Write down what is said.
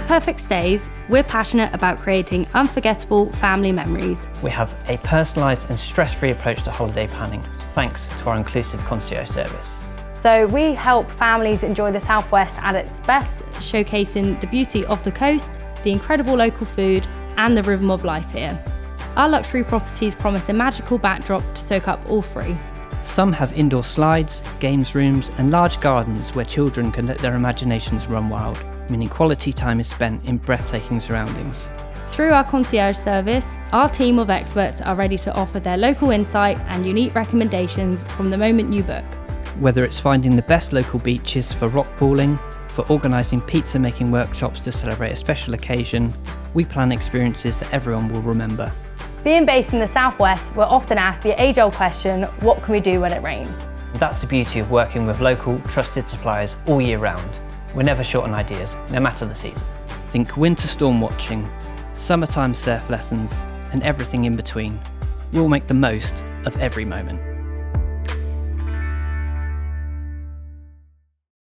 Perfect Stays, we're passionate about creating unforgettable family memories. We have a personalised and stress-free approach to holiday planning, thanks to our inclusive concierge service. So we help families enjoy the Southwest at its best, Showcasing the beauty of the coast, the incredible local food, and the rhythm of life here. Our luxury properties promise a magical backdrop to soak up all three. Some have indoor slides, games rooms, and large gardens where children can let their imaginations run wild, meaning quality time is spent in breathtaking surroundings. Through our concierge service, our team of experts are ready to offer their local insight and unique recommendations from the moment you book. Whether it's finding the best local beaches for rock pooling, for organising pizza making workshops to celebrate a special occasion, we plan experiences that everyone will remember. Being based in the Southwest, we're often asked the age-old question, what can we do when it rains? That's the beauty of working with local, trusted suppliers all year round. We're never short on ideas, no matter the season. Think winter storm watching, summertime surf lessons, and everything in between. We'll make the most of every moment.